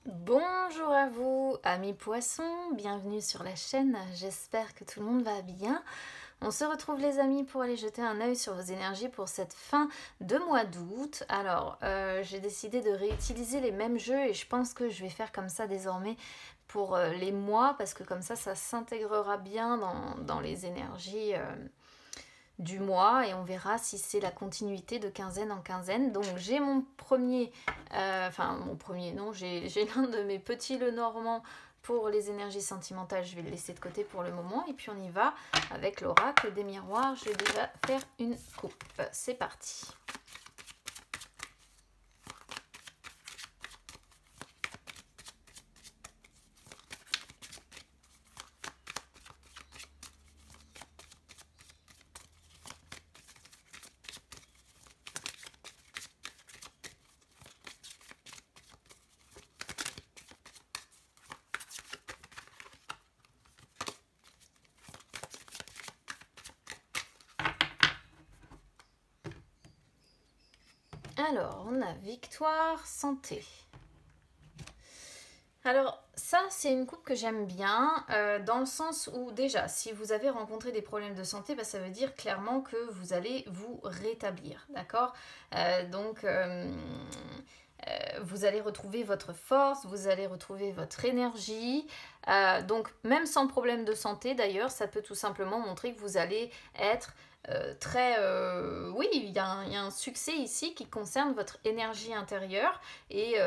Bonjour à vous, amis poissons, bienvenue sur la chaîne, j'espère que tout le monde va bien. On se retrouve les amis pour aller jeter un œil sur vos énergies pour cette fin de mois d'août. Alors, j'ai décidé de réutiliser les mêmes jeux et je pense que je vais faire comme ça désormais pour les mois parce que comme ça s'intégrera bien dans les énergies du mois et on verra si c'est la continuité de quinzaine en quinzaine. Donc j'ai mon premier, mon premier non, j'ai l'un de mes petits Lenormand pour les énergies sentimentales, je vais le laisser de côté pour le moment et puis on y va avec l'oracle des miroirs. Je vais déjà faire une coupe, c'est parti. Alors, on a victoire, santé. Alors, ça, c'est une coupe que j'aime bien, dans le sens où, déjà, si vous avez rencontré des problèmes de santé, bah, ça veut dire clairement que vous allez vous rétablir, d'accord. Donc, vous allez retrouver votre force, vous allez retrouver votre énergie. Donc, même sans problème de santé, d'ailleurs, ça peut tout simplement montrer que vous allez être oui, il y a un succès ici qui concerne votre énergie intérieure et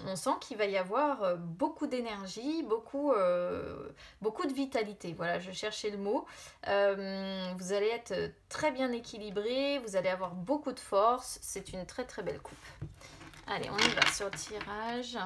on sent qu'il va y avoir beaucoup d'énergie, beaucoup de vitalité. Voilà, je cherchais le mot. Vous allez être très bien équilibré, vous allez avoir beaucoup de force. C'est une très très belle coupe. Allez, on y va sur le tirage.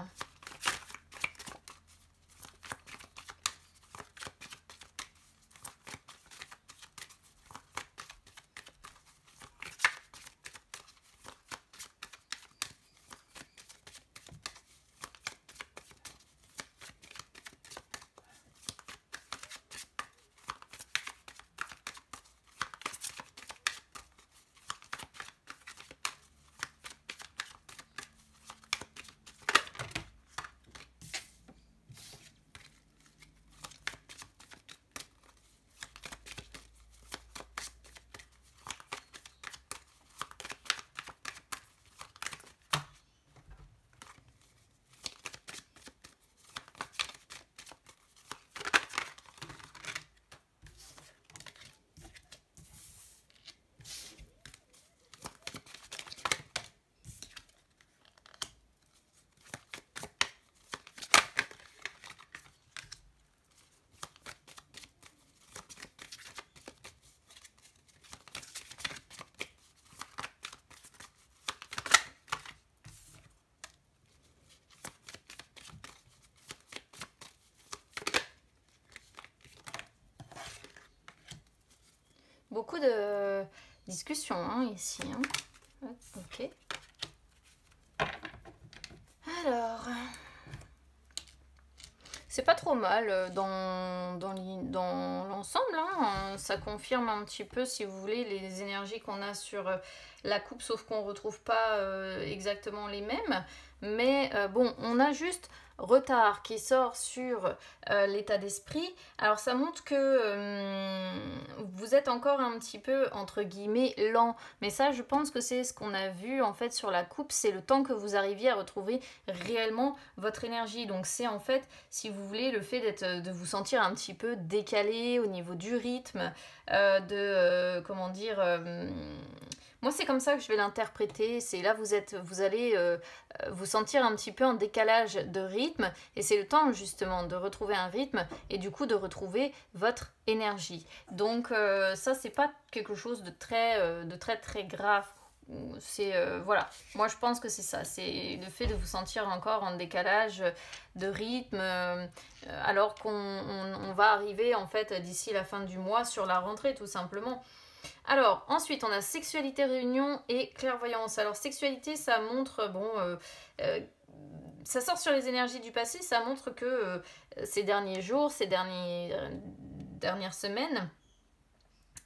Beaucoup de discussions hein, ici. Hein. Ok. Alors, c'est pas trop mal dans l'ensemble. Hein. Ça confirme un petit peu, si vous voulez, les énergies qu'on a sur la coupe, sauf qu'on retrouve pas exactement les mêmes. Mais bon, on a juste retard qui sort sur l'état d'esprit. Alors ça montre que vous êtes encore un petit peu, entre guillemets, lent. Mais ça, je pense que c'est ce qu'on a vu en fait sur la coupe. C'est le temps que vous arriviez à retrouver réellement votre énergie. Donc c'est en fait, si vous voulez, le fait de vous sentir un petit peu décalé au niveau du rythme, comment dire... moi, c'est comme ça que je vais l'interpréter. C'est là, vous allez vous sentir un petit peu en décalage de rythme, et c'est le temps justement de retrouver un rythme et du coup de retrouver votre énergie. Donc ça, c'est pas quelque chose de très très grave. C'est voilà, moi je pense que c'est ça, c'est le fait de vous sentir encore en décalage de rythme, alors qu'on va arriver en fait d'ici la fin du mois sur la rentrée tout simplement. Alors, ensuite, on a sexualité, réunion et clairvoyance. Alors, sexualité, ça montre, bon, euh, ça sort sur les énergies du passé, ça montre que ces derniers jours, dernières semaines,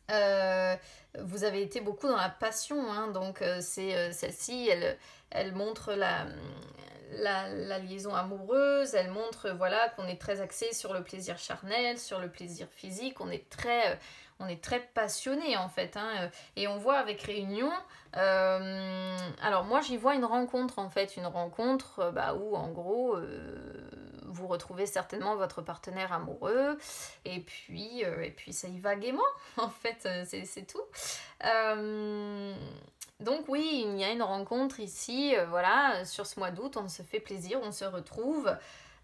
vous avez été beaucoup dans la passion, hein, donc celle-ci, elle montre la liaison amoureuse, elle montre voilà, qu'on est très axé sur le plaisir charnel, sur le plaisir physique, on est très passionné en fait. Hein, et on voit avec Réunion, alors moi j'y vois une rencontre en fait, une rencontre où en gros vous retrouvez certainement votre partenaire amoureux et puis ça y va gaiement en fait, c'est tout. Donc oui, il y a une rencontre ici, voilà, sur ce mois d'août, on se fait plaisir, on se retrouve,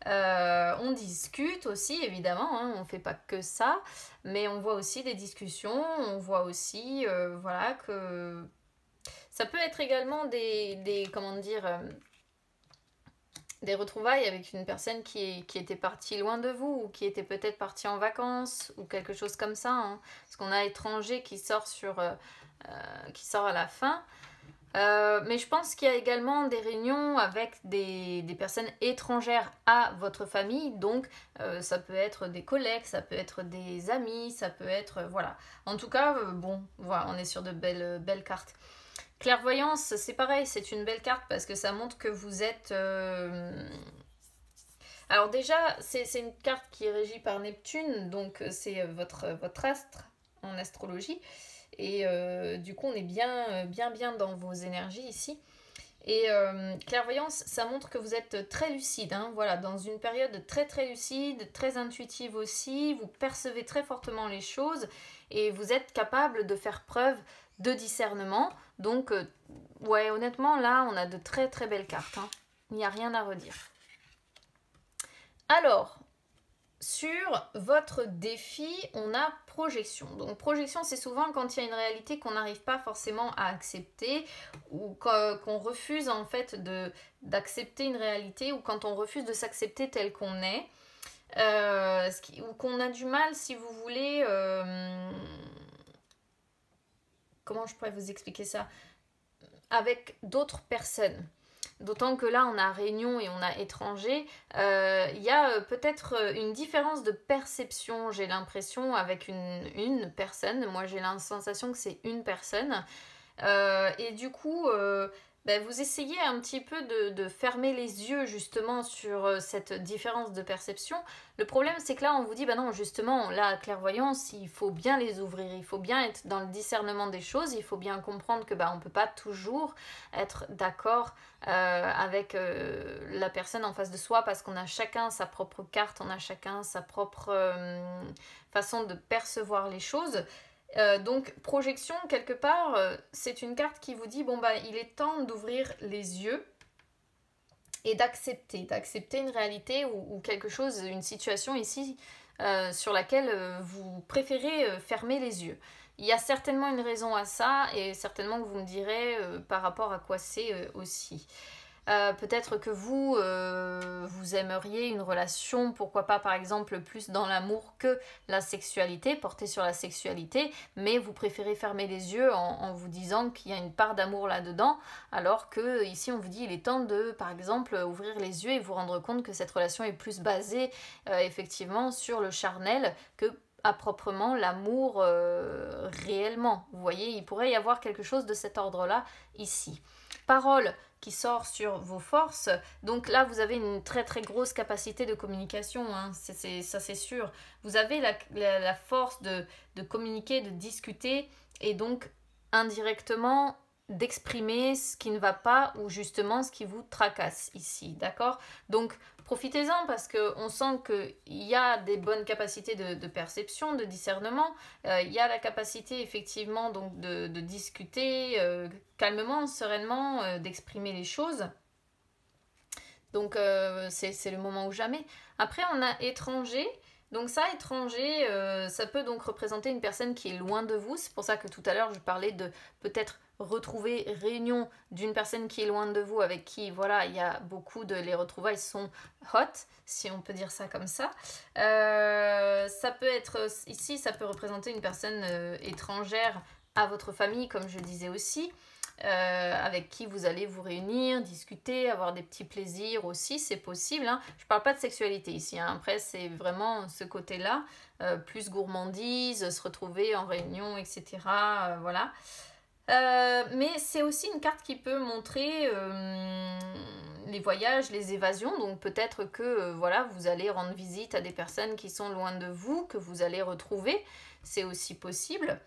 on discute aussi, évidemment, hein, on ne fait pas que ça, mais on voit aussi des discussions, on voit aussi, voilà, que ça peut être également comment dire, des retrouvailles avec une personne qui était partie loin de vous, ou qui était peut-être partie en vacances, ou quelque chose comme ça, hein, parce qu'on a étranger qui sort qui sort à la fin. Mais je pense qu'il y a également des réunions avec des personnes étrangères à votre famille, donc ça peut être des collègues, ça peut être des amis, ça peut être... voilà. En tout cas, bon, voilà, on est sur de belles cartes. Clairvoyance, c'est pareil, c'est une belle carte parce que ça montre que vous êtes... Alors déjà, c'est une carte qui est régie par Neptune, donc c'est votre astre en astrologie. Et du coup, on est bien dans vos énergies ici. Et clairvoyance, ça montre que vous êtes très lucide, hein, voilà, dans une période très très lucide, très intuitive aussi. Vous percevez très fortement les choses et vous êtes capable de faire preuve de discernement. Donc, ouais, honnêtement, là, on a de très très belles cartes. Hein. Il n'y a rien à redire. Alors, sur votre défi, on a projection. Donc projection, c'est souvent quand il y a une réalité qu'on n'arrive pas forcément à accepter ou qu'on refuse en fait d'accepter une réalité ou quand on refuse de s'accepter tel qu'on est ou qu'on a du mal, si vous voulez... comment je pourrais vous expliquer ça? Avec d'autres personnes. D'autant que là, on a Réunion et on a étranger. Il y a peut-être une différence de perception, j'ai l'impression, avec une personne. Moi, j'ai la sensation que c'est une personne. Et du coup, vous essayez un petit peu de fermer les yeux justement sur cette différence de perception. Le problème, c'est que là, on vous dit, non, justement, la clairvoyance, il faut bien les ouvrir, il faut bien être dans le discernement des choses, il faut bien comprendre que on ne peut pas toujours être d'accord avec la personne en face de soi parce qu'on a chacun sa propre carte, on a chacun sa propre façon de percevoir les choses. Donc projection, quelque part, c'est une carte qui vous dit, il est temps d'ouvrir les yeux et d'accepter une réalité ou quelque chose, une situation ici sur laquelle vous préférez fermer les yeux. Il y a certainement une raison à ça et certainement que vous me direz par rapport à quoi c'est aussi. Peut-être que vous aimeriez une relation, pourquoi pas par exemple plus dans l'amour que la sexualité, portée sur la sexualité, mais vous préférez fermer les yeux en vous disant qu'il y a une part d'amour là-dedans, alors que ici on vous dit il est temps de par exemple ouvrir les yeux et vous rendre compte que cette relation est plus basée effectivement sur le charnel que à proprement l'amour réellement. Vous voyez, il pourrait y avoir quelque chose de cet ordre-là ici. Parole qui sort sur vos forces. Donc là, vous avez une très très grosse capacité de communication, hein. Ça c'est sûr. Vous avez la force de communiquer, de discuter et donc indirectement d'exprimer ce qui ne va pas ou justement ce qui vous tracasse ici, d'accord? Donc profitez-en parce qu'on sent qu'il y a des bonnes capacités de perception, de discernement, il y a la capacité effectivement donc de discuter calmement, sereinement, d'exprimer les choses. Donc c'est le moment ou jamais. Après on a étranger. Donc ça, étranger, ça peut donc représenter une personne qui est loin de vous. C'est pour ça que tout à l'heure, je parlais de peut-être retrouver réunion d'une personne qui est loin de vous, avec qui, voilà, il y a beaucoup de... Les retrouvailles sont hot, si on peut dire ça comme ça. Ça peut être... Ici, ça peut représenter une personne étrangère à votre famille, comme je disais aussi. Avec qui vous allez vous réunir, discuter, avoir des petits plaisirs aussi, c'est possible. Hein. Je ne parle pas de sexualité ici, hein. Après c'est vraiment ce côté-là, plus gourmandise, se retrouver en réunion, etc. Voilà. Mais c'est aussi une carte qui peut montrer les voyages, les évasions. Donc peut-être que voilà, vous allez rendre visite à des personnes qui sont loin de vous, que vous allez retrouver. C'est aussi possible.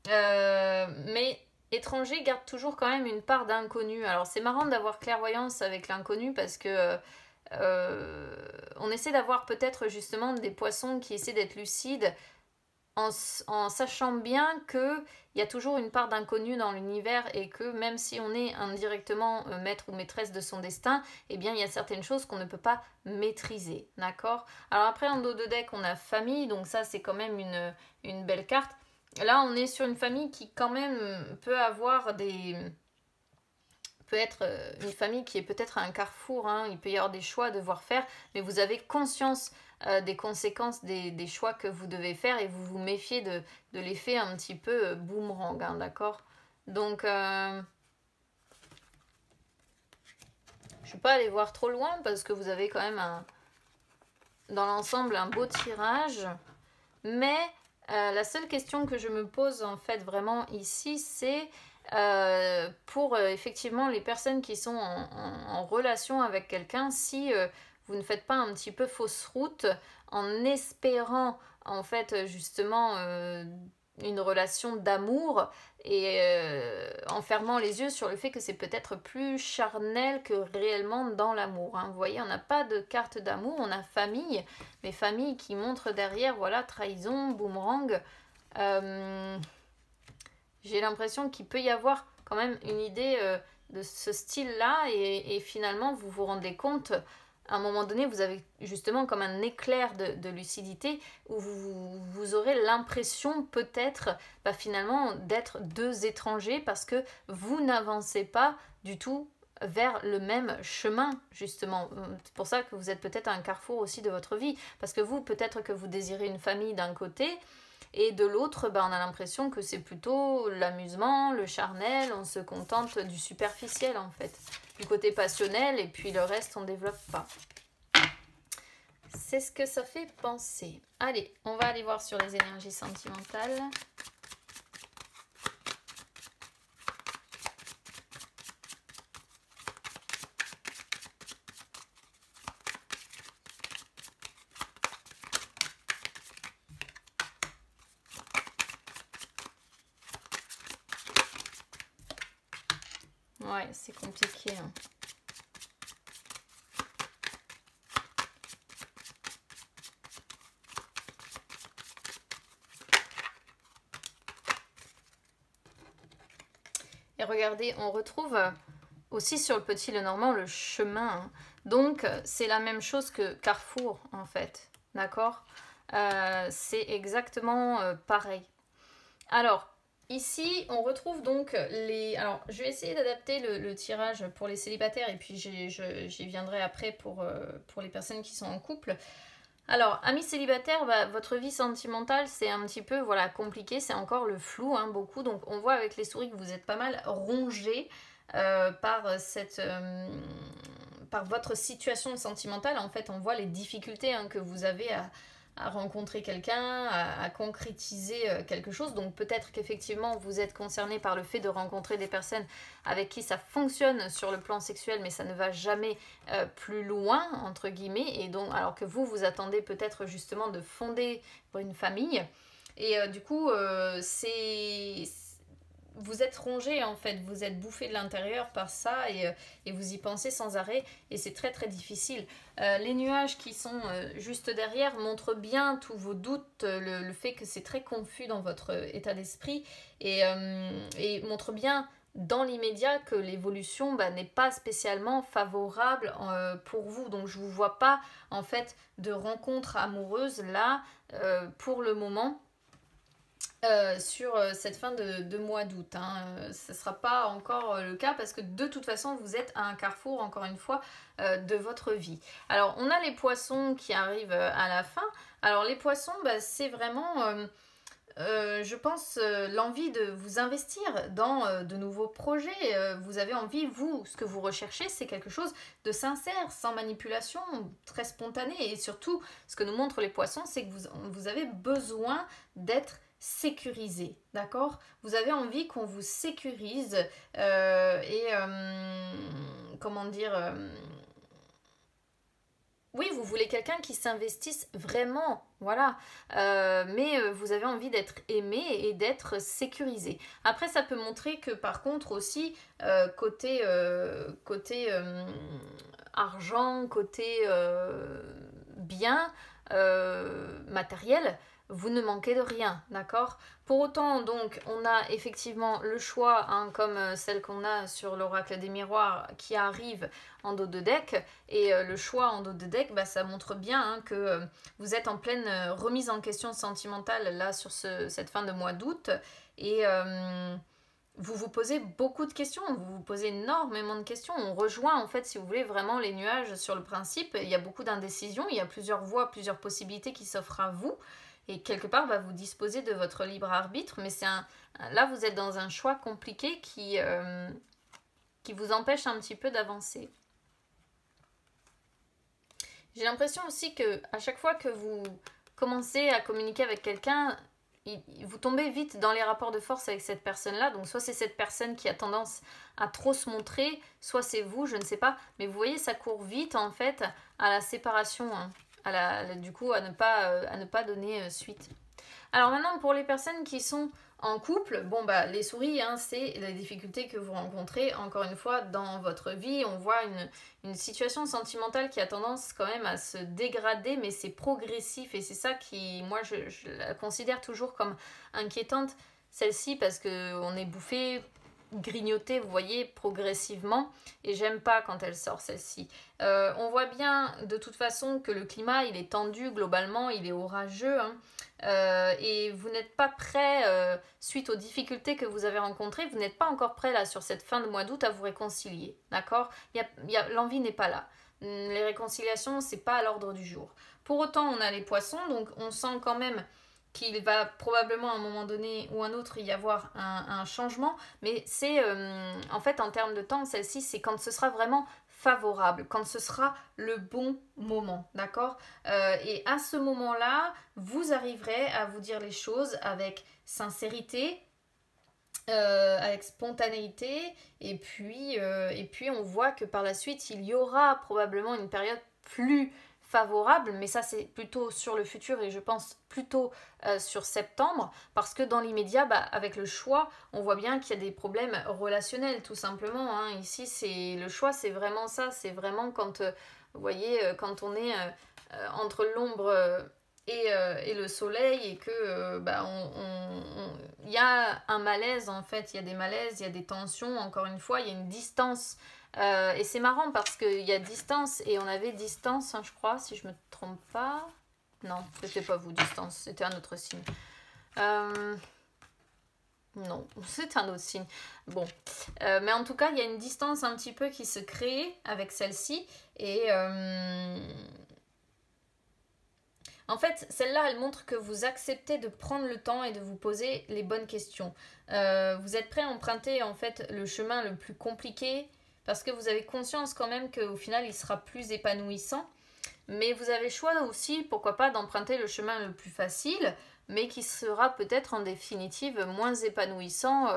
Mais étranger garde toujours quand même une part d'inconnu. Alors c'est marrant d'avoir clairvoyance avec l'inconnu parce que on essaie d'avoir peut-être justement des poissons qui essaient d'être lucides en sachant bien qu'il y a toujours une part d'inconnu dans l'univers et que même si on est indirectement maître ou maîtresse de son destin, eh bien il y a certaines choses qu'on ne peut pas maîtriser, d'accord? Alors après en dos de deck on a famille, donc ça c'est quand même une belle carte. Là on est sur une famille qui quand même peut avoir peut être une famille qui est peut-être à un carrefour, hein. Il peut y avoir des choix à devoir faire, mais vous avez conscience des conséquences des choix que vous devez faire et vous vous méfiez de l'effet un petit peu boomerang, hein, d'accord? Donc, je ne vais pas aller voir trop loin parce que vous avez quand même dans l'ensemble un beau tirage, mais la seule question que je me pose en fait vraiment ici, c'est pour effectivement les personnes qui sont en relation avec quelqu'un, si vous ne faites pas un petit peu fausse route en espérant en fait justement une relation d'amour et en fermant les yeux sur le fait que c'est peut-être plus charnel que réellement dans l'amour, hein. Vous voyez, on n'a pas de carte d'amour, on a famille, mais famille qui montre derrière, voilà, trahison, boomerang. J'ai l'impression qu'il peut y avoir quand même une idée de ce style-là et finalement vous vous rendez compte, à un moment donné, vous avez justement comme un éclair de lucidité où vous aurez l'impression peut-être finalement d'être deux étrangers parce que vous n'avancez pas du tout vers le même chemin, justement. C'est pour ça que vous êtes peut-être à un carrefour aussi de votre vie, parce que vous, peut-être que vous désirez une famille d'un côté, et de l'autre, on a l'impression que c'est plutôt l'amusement, le charnel, on se contente du superficiel en fait, du côté passionnel, et puis le reste on ne développe pas. C'est ce que ça fait penser. Allez, on va aller voir sur les énergies sentimentales. Ouais, c'est compliqué, hein. Et regardez, on retrouve aussi sur le petit Lenormand le chemin, hein. Donc, c'est la même chose que carrefour, en fait. D'accord? C'est exactement pareil. Alors, ici, on retrouve donc les... Alors, je vais essayer d'adapter le tirage pour les célibataires et puis j'y viendrai après pour les personnes qui sont en couple. Alors, amis célibataires, votre vie sentimentale, c'est un petit peu voilà, compliqué, c'est encore le flou, hein, beaucoup. Donc, on voit avec les souris que vous êtes pas mal rongé par votre situation sentimentale. En fait, on voit les difficultés que vous avez à rencontrer quelqu'un, à concrétiser quelque chose. Donc peut-être qu'effectivement vous êtes concerné par le fait de rencontrer des personnes avec qui ça fonctionne sur le plan sexuel, mais ça ne va jamais plus loin, entre guillemets, et donc alors que vous attendez peut-être justement de fonder une famille. Et du coup, vous êtes rongé en fait, vous êtes bouffé de l'intérieur par ça et vous y pensez sans arrêt et c'est très très difficile. Les nuages qui sont juste derrière montrent bien tous vos doutes, le fait que c'est très confus dans votre état d'esprit et montrent bien dans l'immédiat que l'évolution n'est pas spécialement favorable pour vous. Donc je ne vous vois pas en fait de rencontre amoureuse là pour le moment. Sur cette fin de mois d'août, hein. Ce ne sera pas encore le cas parce que de toute façon vous êtes à un carrefour encore une fois de votre vie. Alors on a les poissons qui arrivent à la fin. Alors les poissons c'est vraiment je pense l'envie de vous investir dans de nouveaux projets. Vous avez envie, vous, ce que vous recherchez, c'est quelque chose de sincère, sans manipulation, très spontané. Et surtout, ce que nous montrent les poissons, c'est que vous avez besoin d'être sécurisé, d'accord? Vous avez envie qu'on vous sécurise comment dire oui, vous voulez quelqu'un qui s'investisse vraiment, voilà. Mais vous avez envie d'être aimé et d'être sécurisé. Après, ça peut montrer que par contre aussi, côté argent, côté bien matériel, vous ne manquez de rien, d'accord? Pour autant, donc, on a effectivement le choix, hein, comme celle qu'on a sur l'oracle des miroirs qui arrive en dos de deck. Et le choix en dos de deck, bah, ça montre bien hein, que vous êtes en pleine remise en question sentimentale là sur cette fin de mois d'août. Et vous vous posez beaucoup de questions, vous vous posez énormément de questions. On rejoint en fait, si vous voulez, vraiment les nuages sur le principe. Il y a beaucoup d'indécisions, il y a plusieurs voies, plusieurs possibilités qui s'offrent à vous. Et quelque part, bah, vous disposez de votre libre arbitre, mais là, vous êtes dans un choix compliqué qui vous empêche un petit peu d'avancer. J'ai l'impression aussi que à chaque fois que vous commencez à communiquer avec quelqu'un, vous tombez vite dans les rapports de force avec cette personne-là. Donc soit c'est cette personne qui a tendance à trop se montrer, soit c'est vous, je ne sais pas. Mais vous voyez, ça court vite en fait à la séparation, hein, du coup à ne pas donner suite. Alors maintenant, pour les personnes qui sont en couple, bon bah les souris, hein, c'est les difficultés que vous rencontrez encore une fois dans votre vie. On voit une situation sentimentale qui a tendance quand même à se dégrader, mais c'est progressif et c'est ça qui, moi, je la considère toujours comme inquiétante, celle-ci, parce qu'on est bouffé, grignoté, vous voyez, progressivement, et j'aime pas quand elle sort celle-ci. On voit bien de toute façon que le climat il est tendu globalement, il est orageux, hein. Et vous n'êtes pas prêt, suite aux difficultés que vous avez rencontrées, vous n'êtes pas encore prêt là sur cette fin de mois d'août à vous réconcilier, d'accord? L'envie n'est pas là. Les réconciliations, c'est pas à l'ordre du jour. Pour autant, on a les poissons, donc on sent quand même qu'il va probablement à un moment donné ou un autre y avoir un changement, mais c'est en fait en termes de temps, celle-ci, c'est quand ce sera vraiment favorable, quand ce sera le bon moment, d'accord? Et à ce moment-là, vous arriverez à vous dire les choses avec sincérité, avec spontanéité, et puis on voit que par la suite, il y aura probablement une période plus favorable, mais ça c'est plutôt sur le futur et je pense plutôt sur septembre, parce que dans l'immédiat, bah, avec le choix, on voit bien qu'il y a des problèmes relationnels tout simplement, hein. Ici, c'est le choix, c'est vraiment ça, c'est vraiment quand, vous voyez, quand on est entre l'ombre et le soleil et que bah, il y a un malaise en fait, il y a des malaises, il y a des tensions, encore une fois, il y a une distance. Et c'est marrant parce qu'il y a distance et on avait distance, hein, je crois, si je me trompe pas. Non, c'était pas vous, distance, c'était un autre signe. Non, c'est un autre signe. Bon, mais en tout cas, il y a une distance un petit peu qui se crée avec celle-ci. Et en fait, celle-là, elle montre que vous acceptez de prendre le temps et de vous poser les bonnes questions. Vous êtes prêt à emprunter en fait le chemin le plus compliqué parce que vous avez conscience quand même qu'au final, il sera plus épanouissant. Mais vous avez le choix aussi, pourquoi pas, d'emprunter le chemin le plus facile, mais qui sera peut-être en définitive moins épanouissant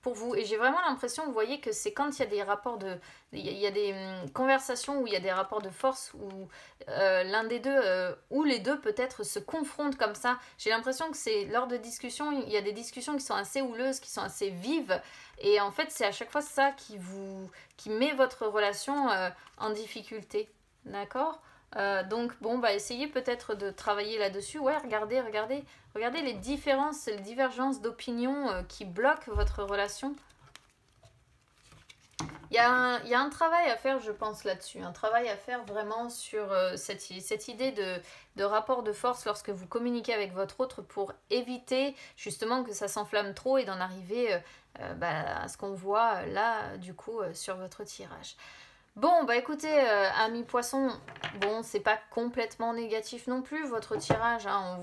pour vous. Et j'ai vraiment l'impression, vous voyez, que c'est quand il y a des rapports de... Il y a des conversations où il y a des rapports de force, où l'un des deux, ou les deux peut-être, se confrontent comme ça. J'ai l'impression que c'est lors de discussions, il y a des discussions qui sont assez houleuses, qui sont assez vives. Et en fait, c'est à chaque fois ça qui met votre relation en difficulté. D'accord ? Donc bon, bah essayez peut-être de travailler là-dessus. Ouais, regardez les différences, les divergences d'opinion qui bloquent votre relation. Il y a un travail à faire, je pense, là-dessus. Un travail à faire vraiment sur cette idée de rapport de force lorsque vous communiquez avec votre autre pour éviter justement que ça s'enflamme trop et d'en arriver à ce qu'on voit là, du coup, sur votre tirage. Bon, bah écoutez, amis poissons, bon, c'est pas complètement négatif non plus, votre tirage, hein,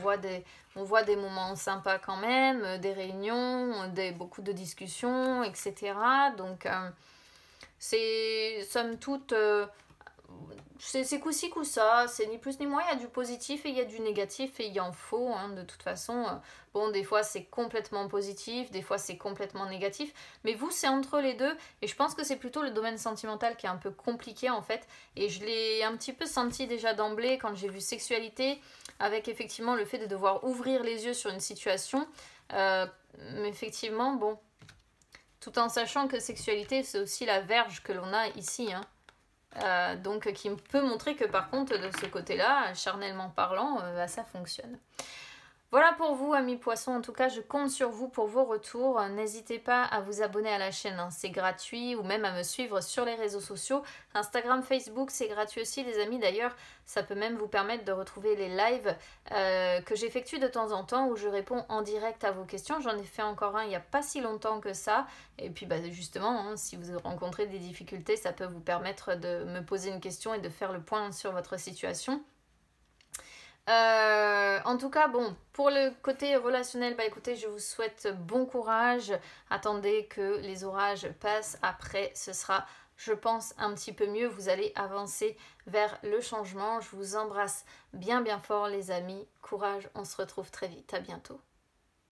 on voit des moments sympas quand même, des réunions, beaucoup de discussions, etc. Donc, c'est, somme toute, c'est coup-ci, coup-ça, c'est ni plus ni moins, il y a du positif et il y a du négatif et il y en faut, hein, de toute façon. Bon, des fois c'est complètement positif, des fois c'est complètement négatif, mais vous c'est entre les deux et je pense que c'est plutôt le domaine sentimental qui est un peu compliqué en fait et je l'ai un petit peu senti déjà d'emblée quand j'ai vu sexualité avec effectivement le fait de devoir ouvrir les yeux sur une situation. Mais effectivement, bon, tout en sachant que sexualité c'est aussi la verge que l'on a ici, hein. Donc qui peut montrer que par contre de ce côté-là, charnellement parlant, bah, ça fonctionne. Voilà pour vous, amis poissons. En tout cas, je compte sur vous pour vos retours. N'hésitez pas à vous abonner à la chaîne, hein, c'est gratuit, ou même à me suivre sur les réseaux sociaux. Instagram, Facebook, c'est gratuit aussi, les amis. D'ailleurs, ça peut même vous permettre de retrouver les lives que j'effectue de temps en temps, où je réponds en direct à vos questions. J'en ai fait encore un il n'y a pas si longtemps que ça. Et puis, bah, justement, hein, si vous rencontrez des difficultés, ça peut vous permettre de me poser une question et de faire le point sur votre situation. En tout cas, bon, pour le côté relationnel, bah écoutez, je vous souhaite bon courage. Attendez que les orages passent. Après, ce sera, je pense, un petit peu mieux. Vous allez avancer vers le changement. Je vous embrasse bien bien fort, les amis. Courage, on se retrouve très vite. À bientôt.